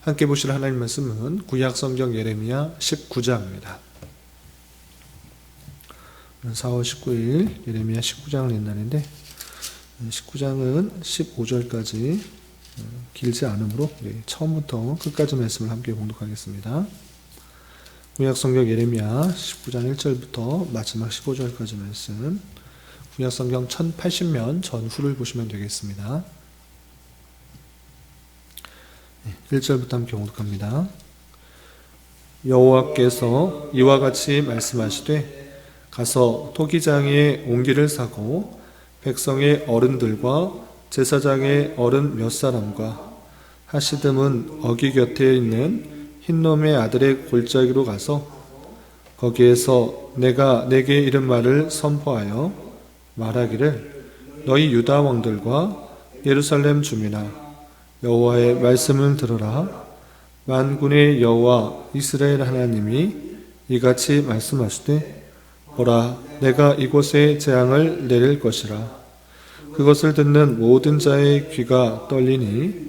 함께 보실 하나님 말씀은 구약성경 예레미야 19장입니다. 4월 19일 예레미야 19장을 낸 날인데 19장은 15절까지 길지 않으므로 처음부터 끝까지 말씀을 함께 봉독하겠습니다. 구약성경 예레미야 19장 1절부터 마지막 15절까지 말씀, 구약성경 1080면 전후를 보시면 되겠습니다. 1절부터 함께 봉독합니다. 여호와께서 이와 같이 말씀하시되 가서 토기장에 옹기를 사고 백성의 어른들과 제사장의 어른 몇 사람과 하시듬은 어기 곁에 있는 흰놈의 아들의 골짜기로 가서 거기에서 내가 내게 이른 말을 선포하여 말하기를 너희 유다 왕들과 예루살렘 주민아 여호와의 말씀을 들으라. 만군의 여호와 이스라엘 하나님이 이같이 말씀하시되 보라, 내가 이곳에 재앙을 내릴 것이라. 그것을 듣는 모든 자의 귀가 떨리니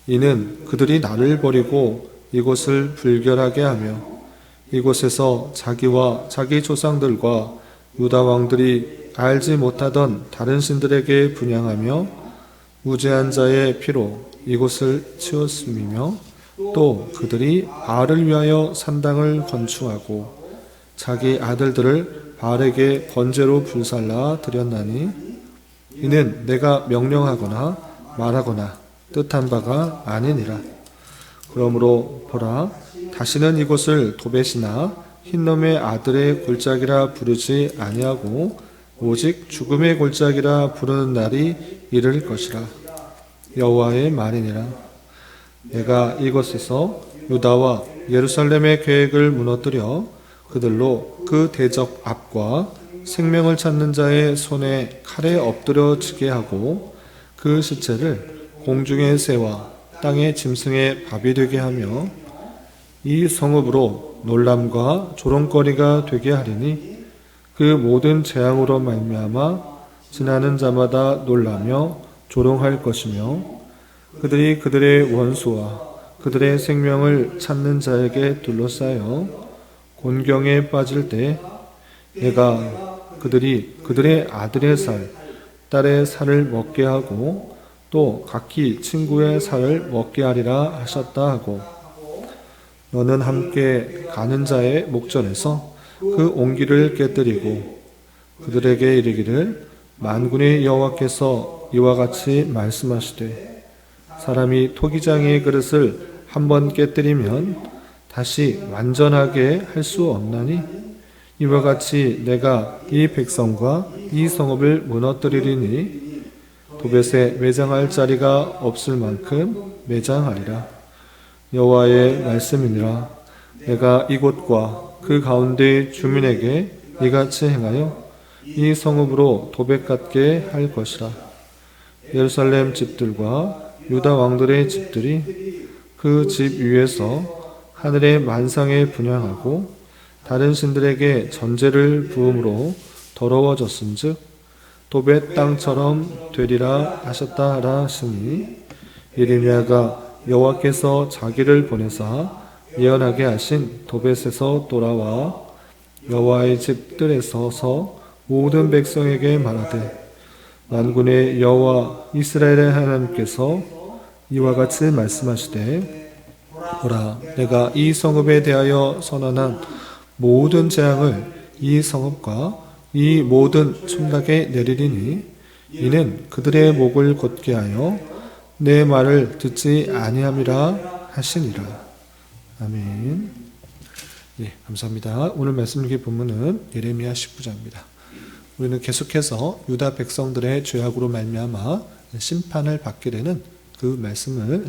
이는 그들이 나를 버리고 이곳을 불결하게 하며 이곳에서 자기와 자기 조상들과 유다 왕들이 알지 못하던 다른 신들에게 분향하며 무죄한 자의 피로 이곳을 치웠음이며 또 그들이 바알을 위하여 산당을 건축하고 자기 아들들을 바알에게 번제로 불살라 드렸나니 이는 내가 명령하거나 말하거나 뜻한 바가 아니니라. 그러므로 보라, 다시는 이곳을 도벳이나 흰놈의 아들의 골짜기라 부르지 아니하고 오직 죽음의 골짜기라 부르는 날이 이를 것이라. 여호와의 말이니라. 내가 이곳에서 유다와 예루살렘의 계획을 무너뜨려 그들로 그 대적 앞과 생명을 찾는 자의 손에 칼에 엎드려지게 하고 그 시체를 공중의 새와 땅의 짐승의 밥이 되게 하며 이 성읍으로 놀람과 조롱거리가 되게 하리니 그 모든 재앙으로 말미암아 지나는 자마다 놀라며 조롱할 것이며 그들이 그들의 원수와 그들의 생명을 찾는 자에게 둘러싸여 곤경에 빠질 때 내가 그들이 그들의 아들의 살, 딸의 살을 먹게 하고 또 각기 친구의 살을 먹게 하리라 하셨다 하고 너는 함께 가는 자의 목전에서 그 옹기를 깨뜨리고 그들에게 이르기를 만군의 여호와께서 이와 같이 말씀하시되 사람이 토기장의 그릇을 한번 깨뜨리면 다시 완전하게 할 수 없나니 이와 같이 내가 이 백성과 이 성읍을 무너뜨리리니 도벳에 매장할 자리가 없을 만큼 매장하리라. 여호와의 말씀이니라. 내가 이곳과 그 가운데 주민에게 이같이 행하여 이 성읍으로 도벳 같게 할 것이라. 예루살렘 집들과 유다 왕들의 집들이 그 집 위에서 하늘의 만상에 분향하고 다른 신들에게 전제를 부음으로 더러워졌은즉 도벳 땅처럼 되리라 하셨다 하라 하시니 예레미야가 여호와께서 자기를 보내사 예언하게 하신 도벳에서 돌아와 여호와의 집들에 서서 모든 백성에게 말하되 만군의 여호와 이스라엘의 하나님께서 이와 같이 말씀하시되 보라, 내가 이 성읍에 대하여 선언한 모든 재앙을 이 성읍과 이 모든 촌락에 내리리니 이는 그들의 목을 곧게 하여 내 말을 듣지 아니함이라 하시니라. 아멘. 예, 감사합니다. 오늘 말씀 본문은 예레미야 19장입니다. 우리는 계속해서 유다 백성들의 죄악으로 말미암아 심판을 받게 되는 그 말씀을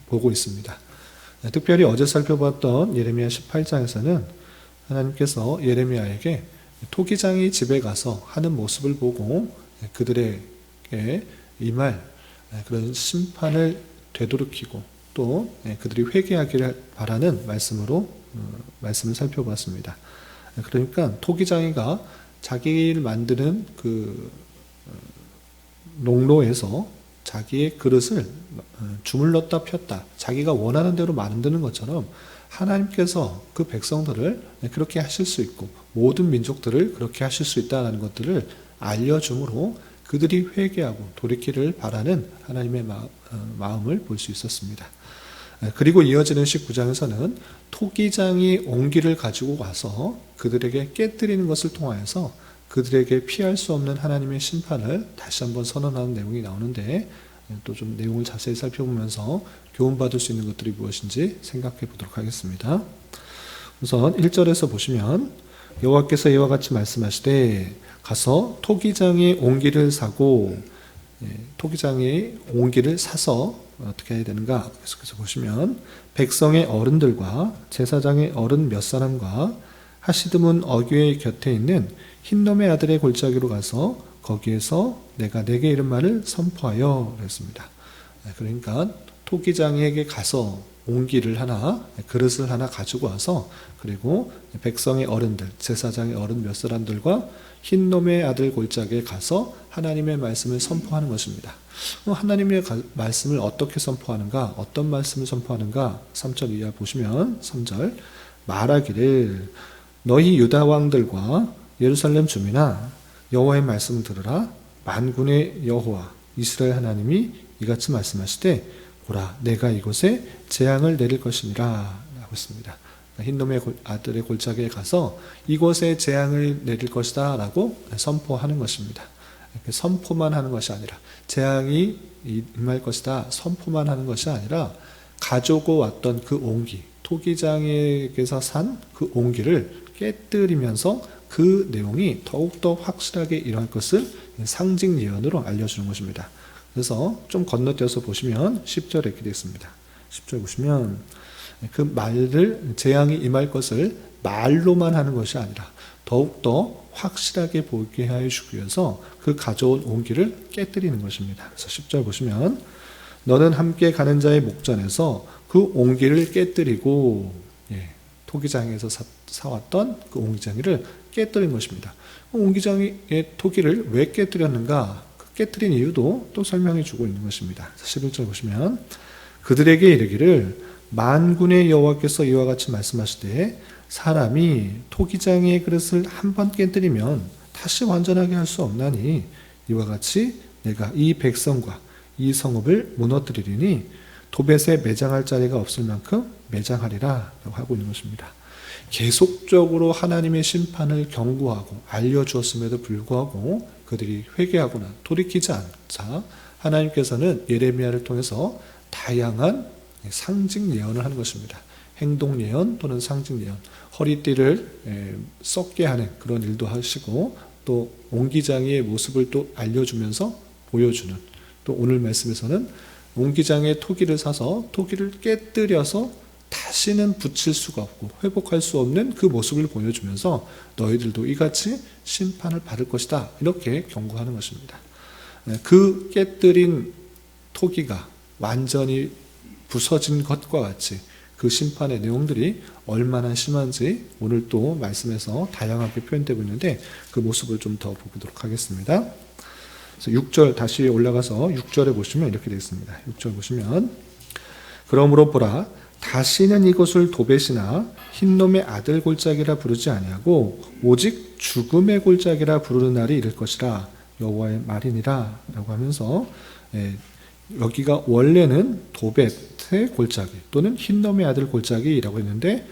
보고 있습니다. 특별히 어제 살펴봤던 예레미야 18장에서는 하나님께서 예레미야에게 토기장이 집에 가서 하는 모습을 보고 그들에게 임할 그런 심판을 되돌이키고 또 그들이 회개하기를 바라는 말씀을 살펴봤습니다. 그러니까 토기장이가 자기를 만드는 그 농로에서 자기의 그릇을 주물렀다 폈다, 자기가 원하는 대로 만드는 것처럼 하나님께서 그 백성들을 그렇게 하실 수 있고 모든 민족들을 그렇게 하실 수 있다는 것들을 알려줌으로 그들이 회개하고 돌이키를 바라는 하나님의 마음을 볼 수 있었습니다. 그리고 이어지는 19장에서는 토기장이 옹기를 가지고 와서 그들에게 깨뜨리는 것을 통하여서 그들에게 피할 수 없는 하나님의 심판을 다시 한번 선언하는 내용이 나오는데, 또 좀 내용을 자세히 살펴보면서 교훈받을 수 있는 것들이 무엇인지 생각해 보도록 하겠습니다. 우선 1절에서 보시면 여호와께서 이와 같이 말씀하시되 가서 토기장의 옹기를 사고, 토기장의 옹기를 사서 어떻게 해야 되는가 계속해서 보시면 백성의 어른들과 제사장의 어른 몇 사람과 하시드문 어귀의 곁에 있는 흰놈의 아들의 골짜기로 가서 거기에서 내가 내게 이른 말을 선포하여 그랬습니다. 그러니까 토기장에게 가서 옹기를 하나, 그릇을 하나 가지고 와서, 그리고 백성의 어른들, 제사장의 어른 몇 사람들과 흰놈의 아들 골짜기에 가서 하나님의 말씀을 선포하는 것입니다. 하나님의 말씀을 어떻게 선포하는가, 어떤 말씀을 선포하는가, 3절 이하 보시면 3절 말하기를 너희 유다 왕들과 예루살렘 주민아 여호와의 말씀을 들으라. 만군의 여호와 이스라엘 하나님이 이같이 말씀하시되 보라 내가 이곳에 재앙을 내릴 것이니라 라고 했습니다. 흰놈의 아들의 골짜기에 가서 이곳에 재앙을 내릴 것이다 라고 선포하는 것입니다. 선포만 하는 것이 아니라, 재앙이 임할 것이다 선포만 하는 것이 아니라 가지고 왔던 그 옹기, 토기장에게서 산 그 옹기를 깨뜨리면서 그 내용이 더욱더 확실하게 일어날 것을 상징 예언으로 알려주는 것입니다. 그래서 좀 건너뛰어서 보시면 10절에 이렇게 되어 있습니다. 10절 보시면 그 말을, 재앙이 임할 것을 말로만 하는 것이 아니라 더욱더 확실하게 보이게 하여 주기 위해서 그 가져온 옹기를 깨뜨리는 것입니다. 그래서 10절 보시면 너는 함께 가는 자의 목전에서 그 옹기를 깨뜨리고, 토기장에서 사왔던 그 옹기장이를 깨뜨린 것입니다. 옹기장의 토기를 왜 깨뜨렸는가? 그 깨뜨린 이유도 또 설명해 주고 있는 것입니다. 11절 보시면 그들에게 이르기를 만군의 여호와께서 이와 같이 말씀하시되 사람이 토기장의 그릇을 한 번 깨뜨리면 다시 완전하게 할 수 없나니 이와 같이 내가 이 백성과 이 성읍을 무너뜨리리니 도벳에 매장할 자리가 없을 만큼 매장하리라 라고 하고 있는 것입니다. 계속적으로 하나님의 심판을 경고하고 알려주었음에도 불구하고 그들이 회개하거나 돌이키지 않자 하나님께서는 예레미야를 통해서 다양한 상징 예언을 하는 것입니다. 행동 예언 또는 상징 예언, 허리띠를 썩게 하는 그런 일도 하시고, 또 옹기장의 모습을 또 알려주면서 보여주는, 또 오늘 말씀에서는 옹기장의 토기를 사서 토기를 깨뜨려서 다시는 붙일 수가 없고 회복할 수 없는 그 모습을 보여주면서 너희들도 이같이 심판을 받을 것이다 이렇게 경고하는 것입니다. 그 깨뜨린 토기가 완전히 부서진 것과 같이 그 심판의 내용들이 얼마나 심한지 오늘 또 말씀에서 다양하게 표현되고 있는데 그 모습을 좀 더 보도록 하겠습니다. 그래서 6절 다시 올라가서 6절에 보시면 이렇게 되어 있습니다. 6절 보시면 그러므로 보라 다시는 이곳을 도벳이나 흰놈의 아들 골짜기라 부르지 아니하고 오직 죽음의 골짜기라 부르는 날이 이를 것이라 여호와의 말이니라 라고 하면서, 여기가 원래는 도벳의 골짜기 또는 흰놈의 아들 골짜기라고 했는데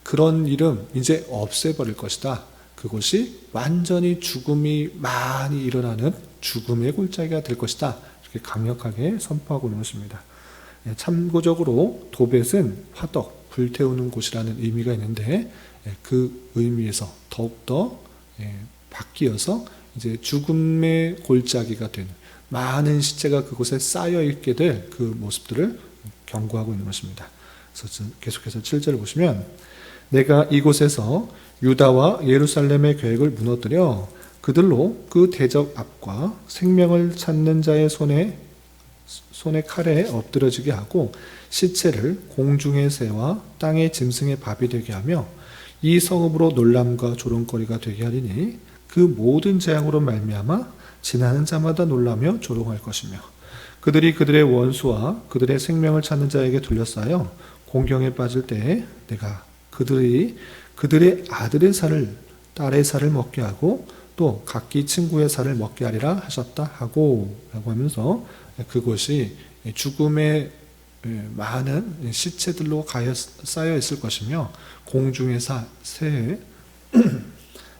그런 이름 이제 없애버릴 것이다. 그곳이 완전히 죽음이 많이 일어나는 죽음의 골짜기가 될 것이다. 이렇게 강력하게 선포하고 있는 것입니다. 참고적으로 도벳은 화덕, 불태우는 곳이라는 의미가 있는데 그 의미에서 더욱더 바뀌어서 이제 죽음의 골짜기가 되는, 많은 시체가 그곳에 쌓여 있게 될 그 모습들을 경고하고 있는 것입니다. 그래서 계속해서 7절을 보시면 내가 이곳에서 유다와 예루살렘의 계획을 무너뜨려 그들로 그 대적 앞과 생명을 찾는 자의 손에 칼에 엎드러지게 하고 시체를 공중의 새와 땅의 짐승의 밥이 되게 하며 이 성읍으로 놀람과 조롱거리가 되게 하리니 그 모든 재앙으로 말미암아 지나는 자마다 놀라며 조롱할 것이며 그들이 그들의 원수와 그들의 생명을 찾는 자에게 둘러싸여 공경에 빠질 때에 내가 그들의 아들의 살을 딸의 살을 먹게 하고 또 각기 친구의 살을 먹게 하리라 하셨다 하고 라고 하면서 그곳이 죽음의 많은 시체들로 쌓여 있을 것이며 공중의 새,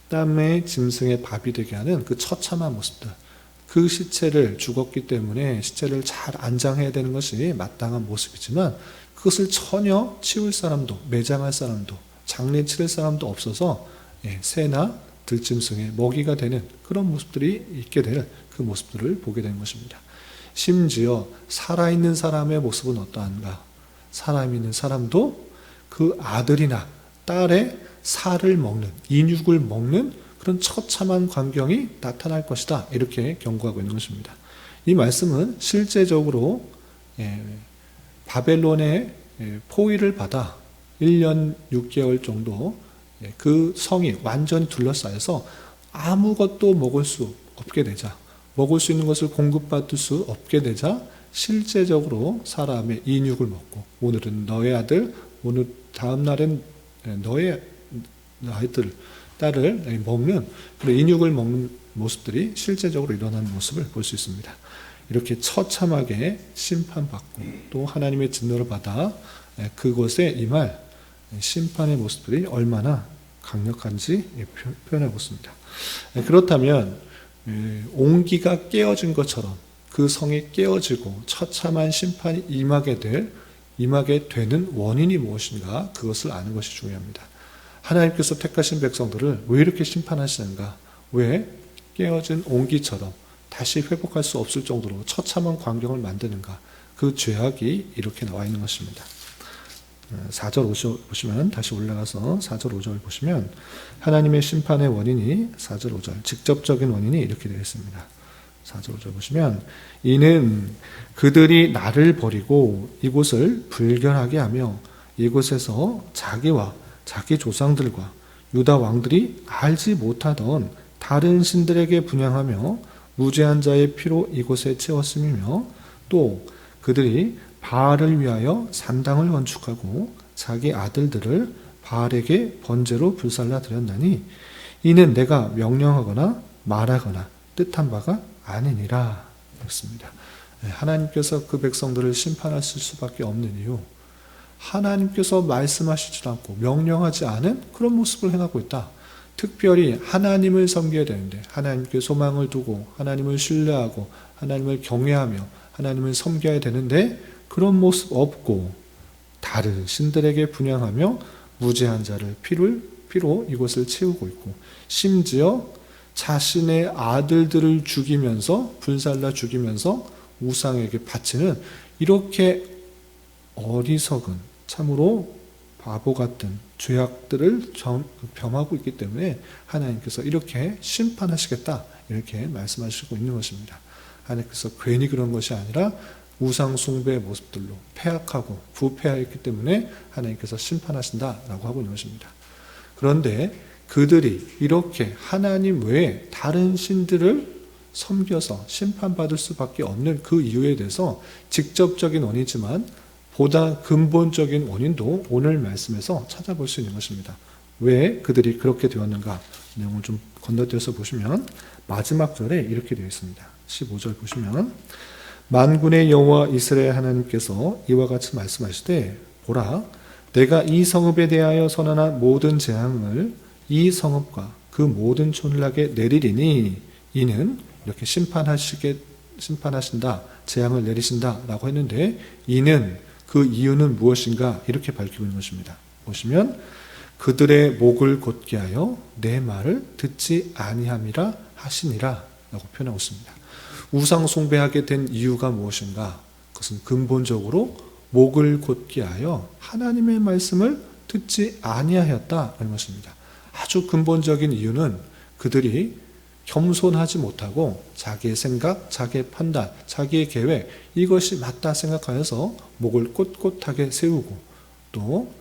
땀의 짐승의 밥이 되게 하는 그 처참한 모습들, 그 시체를 죽었기 때문에 시체를 잘 안장해야 되는 것이 마땅한 모습이지만 그것을 전혀 치울 사람도 매장할 사람도 장례 치를 사람도 없어서 새나 들짐승의 먹이가 되는 그런 모습들이 있게 될 그 모습들을 보게 된 것입니다. 심지어 살아있는 사람의 모습은 어떠한가? 살아있는 사람도 그 아들이나 딸의 살을 먹는, 인육을 먹는 그런 처참한 광경이 나타날 것이다. 이렇게 경고하고 있는 것입니다. 이 말씀은 실제적으로 바벨론의 포위를 받아 1년 6개월 정도 그 성이 완전히 둘러싸여서 아무것도 먹을 수 없게 되자, 먹을 수 있는 것을 공급받을 수 없게 되자 실제적으로 사람의 인육을 먹고 오늘은 너의 아들, 오늘 다음 날은 너의 아이들, 딸을 먹는 그런 인육을 먹는 모습들이 실제적으로 일어나는 모습을 볼 수 있습니다. 이렇게 처참하게 심판받고 또 하나님의 진노를 받아 그곳에 임할 심판의 모습들이 얼마나 강력한지 표현하고 있습니다. 그렇다면 옹기가 깨어진 것처럼 그 성이 깨어지고 처참한 심판이 임하게 되는 원인이 무엇인가? 그것을 아는 것이 중요합니다. 하나님께서 택하신 백성들을 왜 이렇게 심판하시는가? 왜 깨어진 옹기처럼 다시 회복할 수 없을 정도로 처참한 광경을 만드는가? 그 죄악이 이렇게 나와 있는 것입니다. 4절 5절 보시면 다시 올라가서 4절 5절 보시면 하나님의 심판의 원인이 4절 5절 직접적인 원인이 이렇게 되어 있습니다. 4절 5절 보시면 이는 그들이 나를 버리고 이곳을 불결하게 하며 이곳에서 자기와 자기 조상들과 유다 왕들이 알지 못하던 다른 신들에게 분향하며 무죄한 자의 피로 이곳에 채웠음이며 또 그들이 바알을 위하여 산당을 건축하고 자기 아들들을 바알에게 번제로 불살라 드렸나니 이는 내가 명령하거나 말하거나 뜻한 바가 아니니라. 그렇습니다. 하나님께서 그 백성들을 심판하실 수밖에 없는 이유, 하나님께서 말씀하시지 않고 명령하지 않은 그런 모습을 행하고 있다. 특별히 하나님을 섬겨야 되는데 하나님께 소망을 두고 하나님을 신뢰하고 하나님을 경외하며 하나님을 섬겨야 되는데 그런 모습 없고 다른 신들에게 분향하며 무죄한 자를 피로 이곳을 채우고 있고 심지어 자신의 아들들을 죽이면서 불살라 죽이면서 우상에게 바치는 이렇게 어리석은 참으로 바보 같은 죄악들을 범하고 있기 때문에 하나님께서 이렇게 심판하시겠다 이렇게 말씀하시고 있는 것입니다. 하나님께서 괜히 그런 것이 아니라 우상 숭배의 모습들로 패악하고 부패하였기 때문에 하나님께서 심판하신다라고 하고 있는 것입니다. 그런데 그들이 이렇게 하나님 외에 다른 신들을 섬겨서 심판받을 수밖에 없는 그 이유에 대해서 직접적인 원인이지만 보다 근본적인 원인도 오늘 말씀에서 찾아볼 수 있는 것입니다. 왜 그들이 그렇게 되었는가? 내용을 좀 건너뛰어서 보시면 마지막 절에 이렇게 되어 있습니다. 15절 보시면 만군의 여호와 이스라엘 하나님께서 이와 같이 말씀하시되 보라 내가 이 성읍에 대하여 선언한 모든 재앙을 이 성읍과 그 모든 촌락에 내리리니 이는 이렇게 심판하신다 재앙을 내리신다라고 했는데 이는 그 이유는 무엇인가 이렇게 밝히고 있는 것입니다. 보시면 그들의 목을 곧게 하여 내 말을 듣지 아니함이라 하시니라 라고 표현하고 있습니다. 우상 숭배하게 된 이유가 무엇인가? 그것은 근본적으로 목을 곧게 하여 하나님의 말씀을 듣지 아니하였다는 것입니다. 아주 근본적인 이유는 그들이 겸손하지 못하고 자기의 생각, 자기의 판단, 자기의 계획 이것이 맞다 생각하여서 목을 꼿꼿하게 세우고 또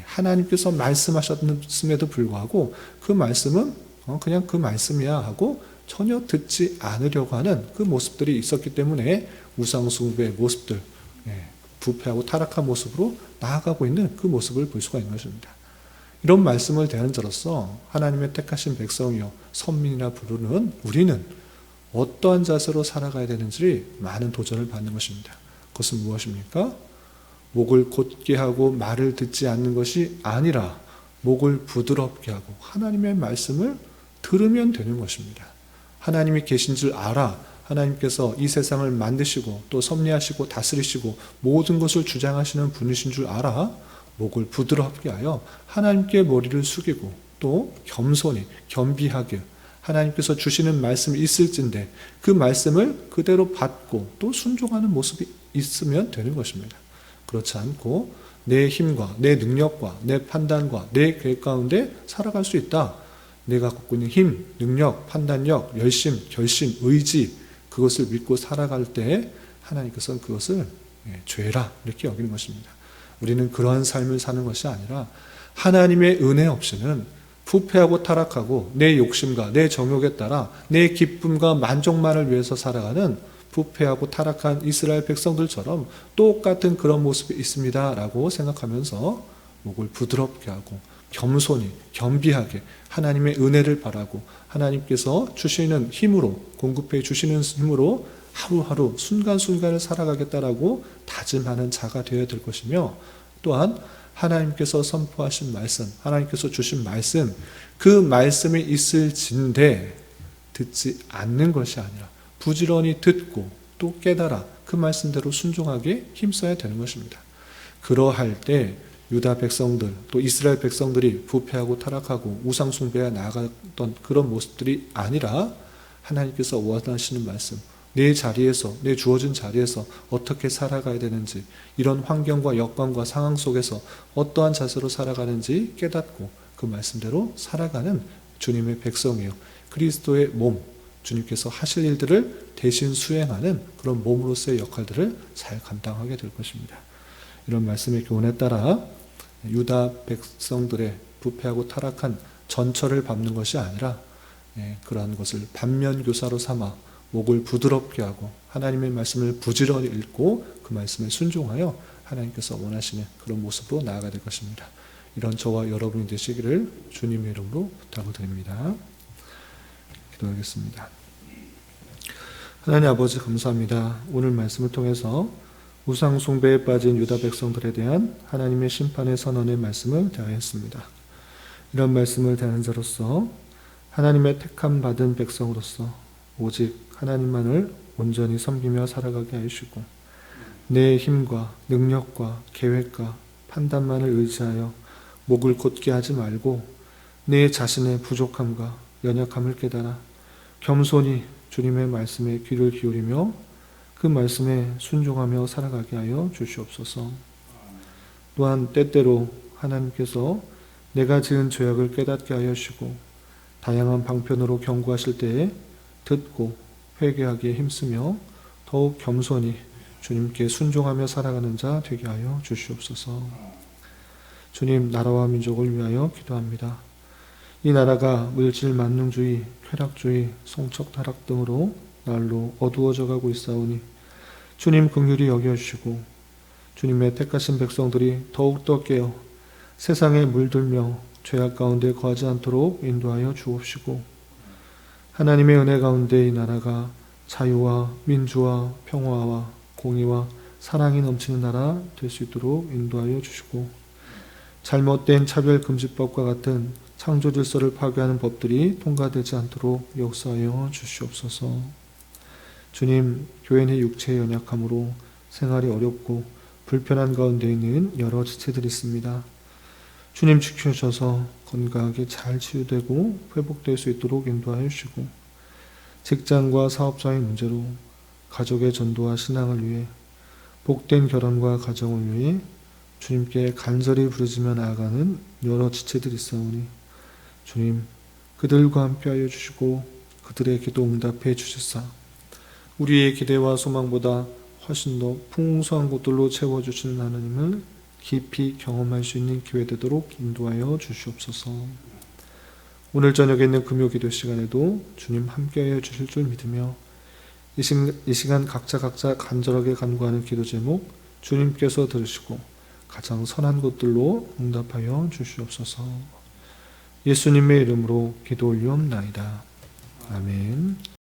하나님께서 말씀하셨음에도 불구하고 그 말씀은 그냥 그 말씀이야 하고 전혀 듣지 않으려고 하는 그 모습들이 있었기 때문에 우상숭배의 모습들, 부패하고 타락한 모습으로 나아가고 있는 그 모습을 볼 수가 있는 것입니다. 이런 말씀을 대하는 자로서 하나님의 택하신 백성이요 선민이라 부르는 우리는 어떠한 자세로 살아가야 되는지 많은 도전을 받는 것입니다. 그것은 무엇입니까? 목을 곧게 하고 말을 듣지 않는 것이 아니라 목을 부드럽게 하고 하나님의 말씀을 들으면 되는 것입니다. 하나님이 계신 줄 알아. 하나님께서 이 세상을 만드시고 또 섭리하시고 다스리시고 모든 것을 주장하시는 분이신 줄 알아. 목을 부드럽게 하여 하나님께 머리를 숙이고 또 겸손히 겸비하게 하나님께서 주시는 말씀이 있을진데 그 말씀을 그대로 받고 또 순종하는 모습이 있으면 되는 것입니다. 그렇지 않고 내 힘과 내 능력과 내 판단과 내 계획 가운데 살아갈 수 있다. 내가 갖고 있는 힘, 능력, 판단력, 열심, 결심, 의지 그것을 믿고 살아갈 때 하나님께서는 그것을 죄라 이렇게 여기는 것입니다. 우리는 그러한 삶을 사는 것이 아니라 하나님의 은혜 없이는 부패하고 타락하고 내 욕심과 내 정욕에 따라 내 기쁨과 만족만을 위해서 살아가는 부패하고 타락한 이스라엘 백성들처럼 똑같은 그런 모습이 있습니다 라고 생각하면서 목을 부드럽게 하고 겸손히 겸비하게 하나님의 은혜를 바라고 하나님께서 주시는 힘으로 공급해 주시는 힘으로 하루하루 순간순간을 살아가겠다라고 다짐하는 자가 되어야 될 것이며 또한 하나님께서 선포하신 말씀, 하나님께서 주신 말씀, 그 말씀이 있을진데 듣지 않는 것이 아니라 부지런히 듣고 또 깨달아 그 말씀대로 순종하게 힘써야 되는 것입니다. 그러할 때 유다 백성들 또 이스라엘 백성들이 부패하고 타락하고 우상숭배에 나아갔던 그런 모습들이 아니라 하나님께서 원하시는 말씀, 내 자리에서 내 주어진 자리에서 어떻게 살아가야 되는지 이런 환경과 여건과 상황 속에서 어떠한 자세로 살아가는지 깨닫고 그 말씀대로 살아가는 주님의 백성이요 그리스도의 몸 주님께서 하실 일들을 대신 수행하는 그런 몸으로서의 역할들을 잘 감당하게 될 것입니다. 이런 말씀의 교훈에 따라 유다 백성들의 부패하고 타락한 전철을 밟는 것이 아니라 그러한 것을 반면교사로 삼아 목을 부드럽게 하고 하나님의 말씀을 부지런히 읽고 그 말씀에 순종하여 하나님께서 원하시는 그런 모습으로 나아가야 될 것입니다. 이런 저와 여러분이 되시기를 주님의 이름으로 부탁을 드립니다. 기도하겠습니다. 하나님 아버지 감사합니다. 오늘 말씀을 통해서 우상 숭배에 빠진 유다 백성들에 대한 하나님의 심판의 선언의 말씀을 대하였습니다. 이런 말씀을 대하는 자로서 하나님의 택함 받은 백성으로서 오직 하나님만을 온전히 섬기며 살아가게 하시고 내 힘과 능력과 계획과 판단만을 의지하여 목을 곧게 하지 말고 내 자신의 부족함과 연약함을 깨달아 겸손히 주님의 말씀에 귀를 기울이며 그 말씀에 순종하며 살아가게 하여 주시옵소서. 또한 때때로 하나님께서 내가 지은 죄악을 깨닫게 하여 주시고 다양한 방편으로 경고하실 때에 듣고 회개하기에 힘쓰며 더욱 겸손히 주님께 순종하며 살아가는 자 되게 하여 주시옵소서. 주님, 나라와 민족을 위하여 기도합니다. 이 나라가 물질 만능주의, 쾌락주의, 성적 타락 등으로 날로 어두워져 가고 있사오니 주님 긍휼히 여겨주시고 주님의 택하신 백성들이 더욱더 깨어 세상에 물들며 죄악 가운데 거하지 않도록 인도하여 주옵시고 하나님의 은혜 가운데 이 나라가 자유와 민주와 평화와 공의와 사랑이 넘치는 나라 될 수 있도록 인도하여 주시고 잘못된 차별금지법과 같은 창조 질서를 파괴하는 법들이 통과되지 않도록 역사하여 주시옵소서. 주님, 교인의 육체의 연약함으로 생활이 어렵고 불편한 가운데 있는 여러 지체들이 있습니다. 주님 지켜주셔서 건강하게 잘 치유되고 회복될 수 있도록 인도하여 주시고 직장과 사업자의 문제로 가족의 전도와 신앙을 위해 복된 결혼과 가정을 위해 주님께 간절히 부르짖며 나아가는 여러 지체들이 있사오니 주님 그들과 함께하여 주시고 그들의 기도 응답해 주시사 우리의 기대와 소망보다 훨씬 더 풍성한 것들로 채워주시는 하나님을 깊이 경험할 수 있는 기회 되도록 인도하여 주시옵소서. 오늘 저녁에 있는 금요기도 시간에도 주님 함께하여 주실 줄 믿으며 이 시간 각자 간절하게 간구하는 기도 제목 주님께서 들으시고 가장 선한 것들로 응답하여 주시옵소서. 예수님의 이름으로 기도 올리옵나이다. 아멘.